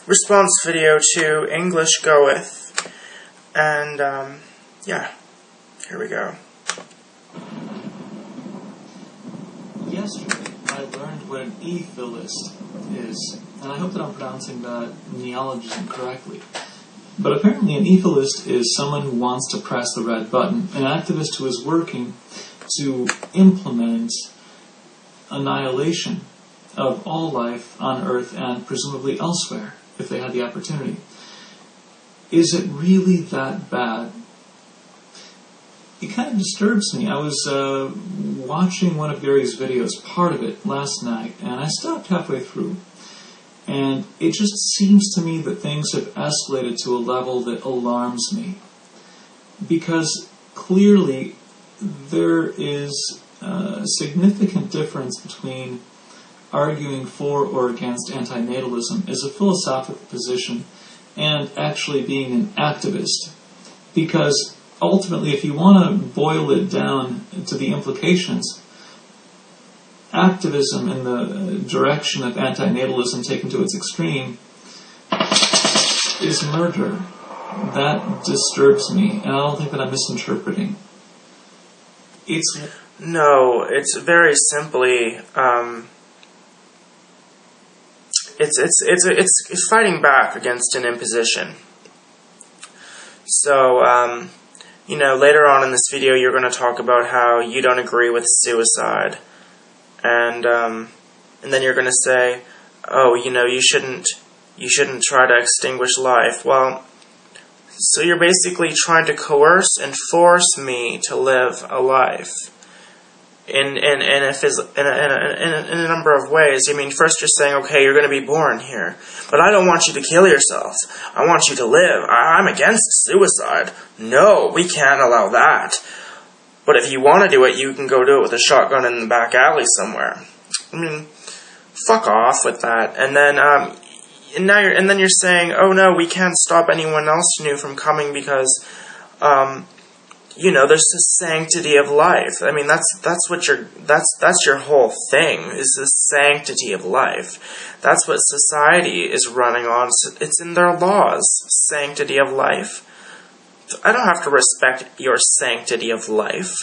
response video to English Goeth. And, yeah, here we go. Yesterday, I learned what an Efilism is, and I hope that I'm pronouncing that neologism correctly. But apparently an Efilism is someone who wants to press the red button, an activist who is working to implement annihilation of all life on Earth and presumably elsewhere, if they had the opportunity. Is it really that bad? It kind of disturbs me. I was watching one of Gary's videos, part of it, last night, and I stopped halfway through. And it just seems to me that things have escalated to a level that alarms me. Because clearly there is a significant difference between arguing for or against antinatalism as a philosophical position and actually being an activist. Because ultimately, if you want to boil it down to the implications, activism in the direction of antinatalism taken to its extreme is murder. That disturbs me, and I don't think that I'm misinterpreting. No, it's very simply it's fighting back against an imposition. So later on in this video, you're going to talk about how you don't agree with suicide, and then you're going to say, oh, you shouldn't try to extinguish life. Well, so you're basically trying to coerce and force me to live a life in a number of ways. I mean, first you're saying, okay, you're going to be born here, but I don't want you to kill yourself. I want you to live. I'm against suicide. No, we can't allow that. But if you want to do it, you can go do it with a shotgun in the back alley somewhere. I mean, fuck off with that. And then, and then you're saying, oh no, we can't stop anyone else new from coming because, there's the sanctity of life. I mean, that's your whole thing, is the sanctity of life. That's what society is running on. It's in their laws, sanctity of life. I don't have to respect your sanctity of life.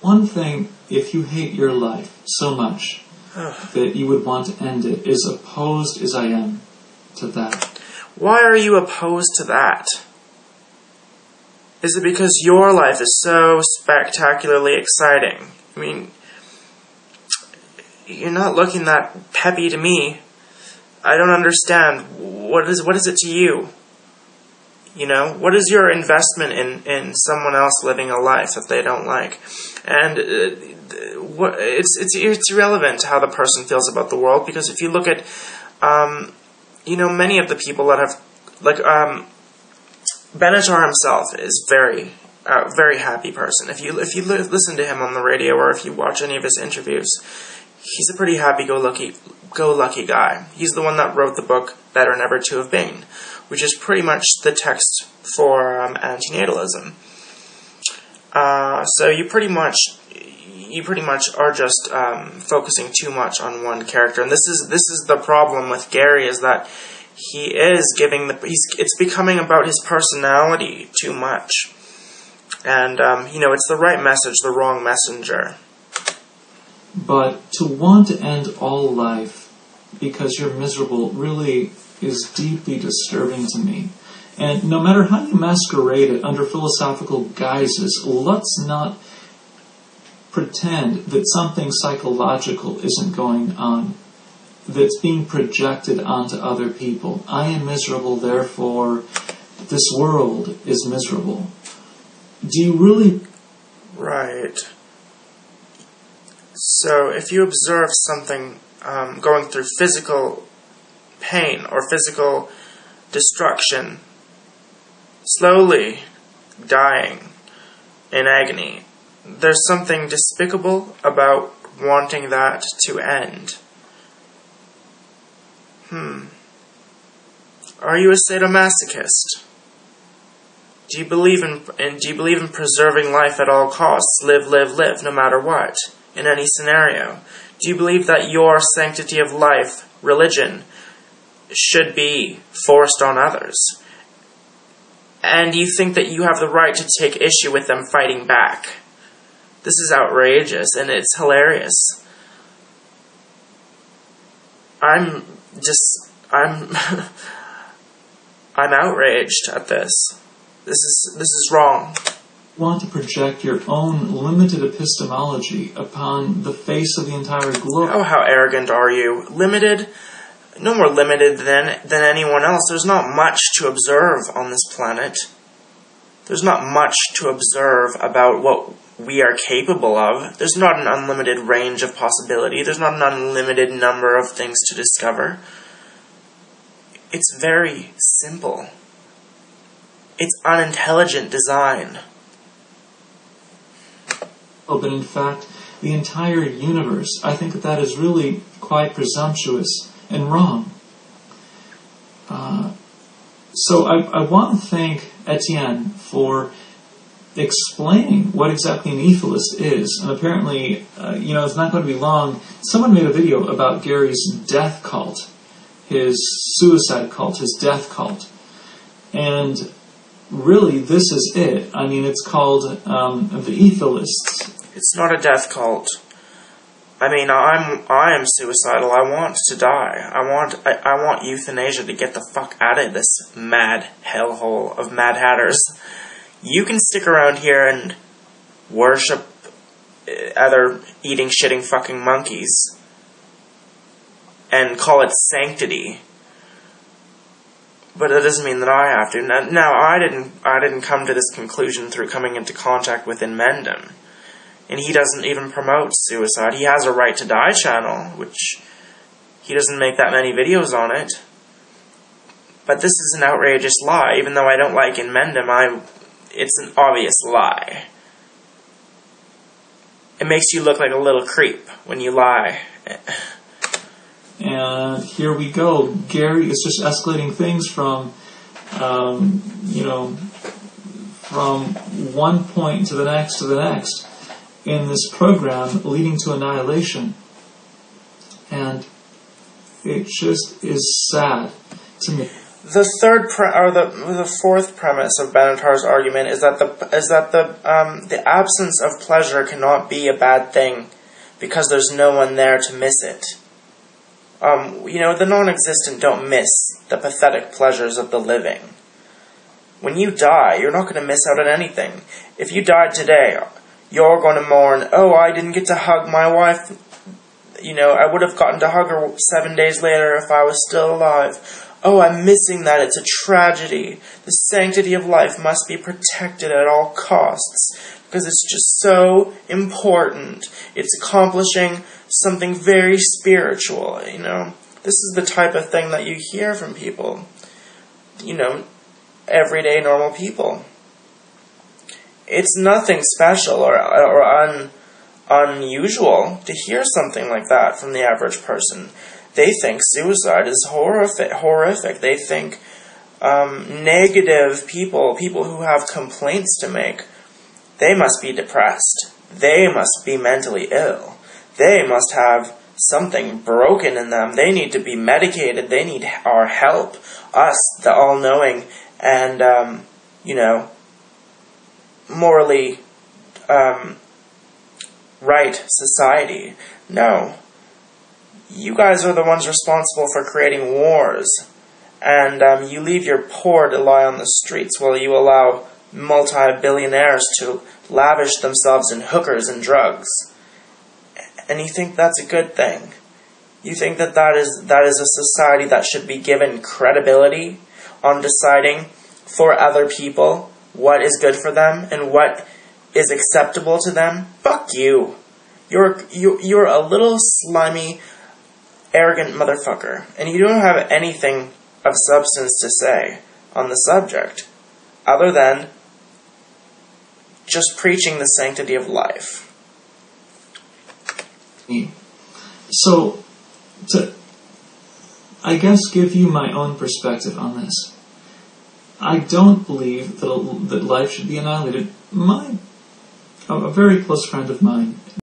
One thing, if you hate your life so much that you would want to end it, as opposed as I am to that. Why are you opposed to that? Is it because your life is so spectacularly exciting? I mean, you're not looking that peppy to me. I don't understand. What is it to you? What is your investment in someone else living a life that they don't like? And it's irrelevant how the person feels about the world, because if you look at, many of the people that have, Benatar himself is very happy person. If you listen to him on the radio or if you watch any of his interviews, he's a pretty happy-go-lucky guy. He's the one that wrote the book Better Never to Have Been, which is pretty much the text for antinatalism. So you pretty much are just focusing too much on one character, and this is the problem with Gary, is that he is it's becoming about his personality too much, and it's the right message, the wrong messenger. But to want to end all life because you're miserable really is deeply disturbing to me. And no matter how you masquerade it under philosophical guises, let's not pretend that something psychological isn't going on, that's being projected onto other people. I am miserable, therefore this world is miserable. Do you really... Right. So if you observe something going through physical pain or physical destruction, slowly dying in agony, there's something despicable about wanting that to end. Are you a sadomasochist? Do you believe in preserving life at all costs? Live, no matter what, in any scenario. Do you believe that your sanctity of life, religion, should be forced on others. And you think that you have the right to take issue with them fighting back. This is outrageous, and it's hilarious. I'm outraged at this. This is wrong. You want to project your own limited epistemology upon the face of the entire globe. Oh, how arrogant are you? Limited? No more limited than anyone else. There's not much to observe on this planet. There's not much to observe about what we are capable of. There's not an unlimited range of possibility. There's not an unlimited number of things to discover. It's very simple. It's unintelligent design. Oh, but in fact, the entire universe, I think that is really quite presumptuous and wrong. So I want to thank Etienne for explaining what exactly an Efilist is. And apparently, it's not going to be long. Someone made a video about Gary's death cult, his suicide cult, his death cult. And really, this is it. I mean, it's called the Efilists. It's not a death cult. I mean, I am suicidal. I want to die. I want euthanasia to get the fuck out of this mad hellhole of Mad Hatters. You can stick around here and worship other eating, shitting fucking monkeys and call it sanctity. But that doesn't mean that I have to. Now I didn't come to this conclusion through coming into contact with InMendham. And he doesn't even promote suicide. He has a Right to Die channel, which he doesn't make that many videos on it. But this is an outrageous lie. Even though I don't like InMendham, it's an obvious lie. It makes you look like a little creep when you lie. And here we go. Gary is just escalating things from one point to the next in this program, leading to annihilation. And it just is sad to me. The fourth premise of Benatar's argument is that the absence of pleasure cannot be a bad thing because there's no one there to miss it. The non-existent don't miss the pathetic pleasures of the living. When you die, you're not going to miss out on anything. If you died today, you're going to mourn, oh, I didn't get to hug my wife. I would have gotten to hug her 7 days later if I was still alive. Oh, I'm missing that. It's a tragedy. The sanctity of life must be protected at all costs because it's just so important. It's accomplishing something very spiritual, This is the type of thing that you hear from people, everyday normal people. It's nothing special or unusual to hear something like that from the average person. They think suicide is horrific. They think negative people who have complaints to make, they must be depressed. They must be mentally ill. They must have something broken in them. They need to be medicated. They need our help. Us, the all-knowing and, morally right society. No. You guys are the ones responsible for creating wars. And you leave your poor to lie on the streets while you allow multi-billionaires to lavish themselves in hookers and drugs. And you think that's a good thing. You think that is a society that should be given credibility on deciding for other people what is good for them and what is acceptable to them? Fuck you. You're a little slimy, arrogant motherfucker, and you don't have anything of substance to say on the subject other than just preaching the sanctity of life. So, to, I guess, give you my own perspective on this. I don't believe that life should be annihilated. A very close friend of mine